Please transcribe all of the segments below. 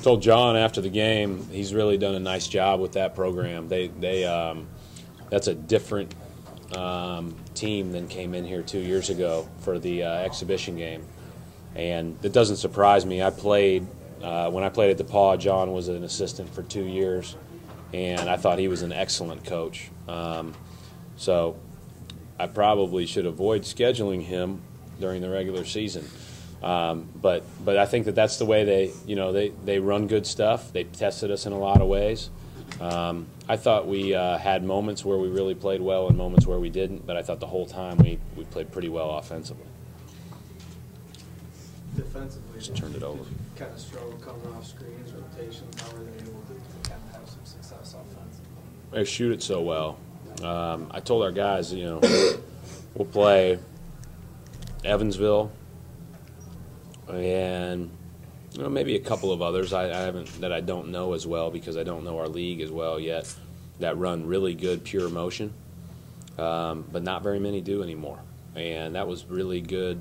told John after the game he's really done a nice job with that program. That's a different team than came in here 2 years ago for the exhibition game, and it doesn't surprise me. I played when I played at DePaul. John was an assistant for 2 years, and I thought he was an excellent coach. So I probably should avoid scheduling him during the regular season. But I think that's the way they run good stuff. They tested us in a lot of ways. I thought we had moments where we really played well and moments where we didn't, but I thought the whole time we played pretty well offensively. Defensively, just turned it over. Did you kind of struggle coming off screens, rotations? How were they able to kind of have some success offensively? They shoot it so well. I told our guys, we'll play Evansville and maybe a couple of others that I don't know as well because I don't know our league as well yet, that run really good pure motion, but not very many do anymore. And that was really good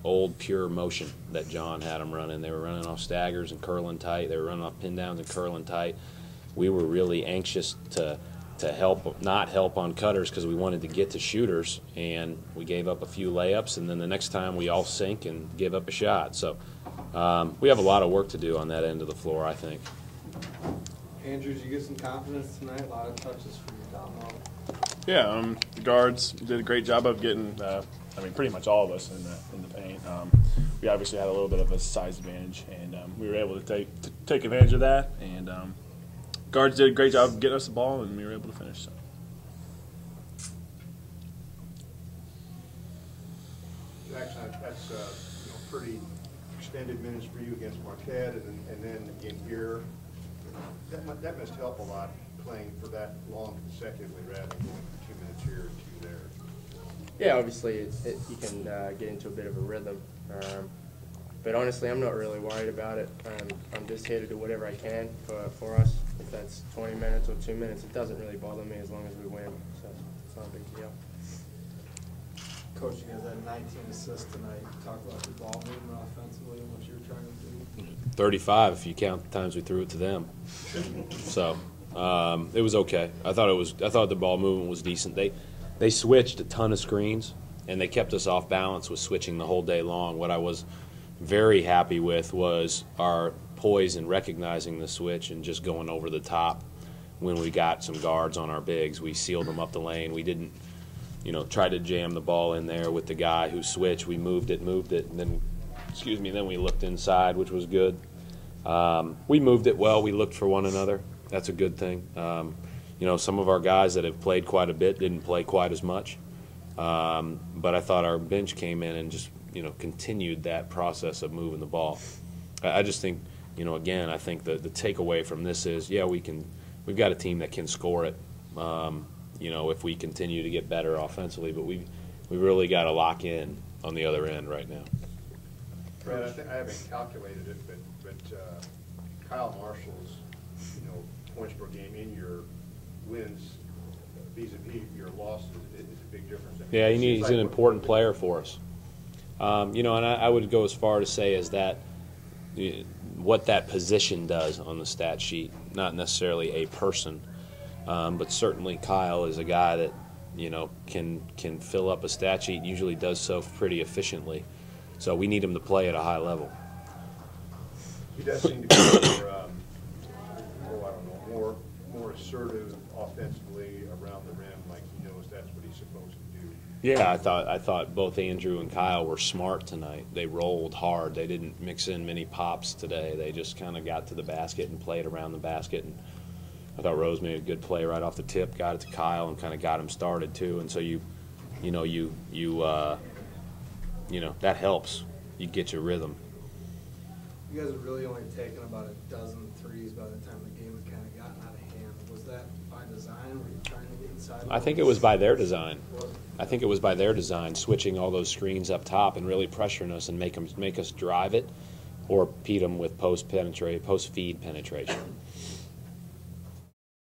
old pure motion that John had them running. They were running off staggers and curling tight. They were running off pin downs and curling tight. We were really anxious to not help on cutters because we wanted to get to shooters, and we gave up a few layups, and then the next time we all sink and give up a shot. So we have a lot of work to do on that end of the floor, I think. Andrew, did you get some confidence tonight? A lot of touches for you down low. Yeah, the guards did a great job of getting, pretty much all of us in the paint. We obviously had a little bit of a size advantage, and we were able to take advantage of that. And guards did a great job of getting us the ball, and we were able to finish. So. Jackson, that's pretty extended minutes for you against Marquette, and then again here. That must help a lot playing for that long consecutively rather than going for 2 minutes here and 2 there. Yeah, obviously you can get into a bit of a rhythm. But honestly, I'm not really worried about it. I'm just here to do whatever I can for us. If that's 20 minutes or 2 minutes, it doesn't really bother me as long as we win. So it's not a big deal. Coach, you guys had 19 assists tonight. Talk about the ball movement offensively and what you were trying to do. 35 if you count the times we threw it to them. So it was okay. I thought the ball movement was decent. They switched a ton of screens, and they kept us off balance with switching the whole day long. What I was very happy with was our poise in recognizing the switch and just going over the top when we got some guards on our bigs. We sealed them up the lane. We didn't, try to jam the ball in there with the guy who switched. We moved it, and then we looked inside, which was good. We moved it well. We looked for one another. That's a good thing. Some of our guys that have played quite a bit didn't play quite as much. But I thought our bench came in and just, continued that process of moving the ball. I just think, again, I think the takeaway from this is, we've got a team that can score it, if we continue to get better offensively. But we really got to lock in on the other end right now. Brad, I haven't calculated it, but Kyle Marshall's, points per game in your wins vis-a-vis your losses is a big difference. Yeah, he's an important player for us. And I would go as far to say as that what that position does on the stat sheet, not necessarily a person, but certainly Kyle is a guy that can fill up a stat sheet. Usually does so pretty efficiently. So we need him to play at a high level. He does seem to be more assertive offensively around the rim, like he knows that's what he's supposed to do. Yeah, I thought both Andrew and Kyle were smart tonight. They rolled hard. They didn't mix in many pops today. They just kind of got to the basket and played around the basket. And I thought Rose made a good play right off the tip, got it to Kyle, and kind of got him started too. And so that helps. You get your rhythm. You guys have really only taken about a dozen threes by the time the game had kind of gotten out of hand. Was that by design? Were you trying to get inside? I think it was by their design. I think it was by their design, switching all those screens up top and really pressuring us and make us drive it or beat them with post feed penetration.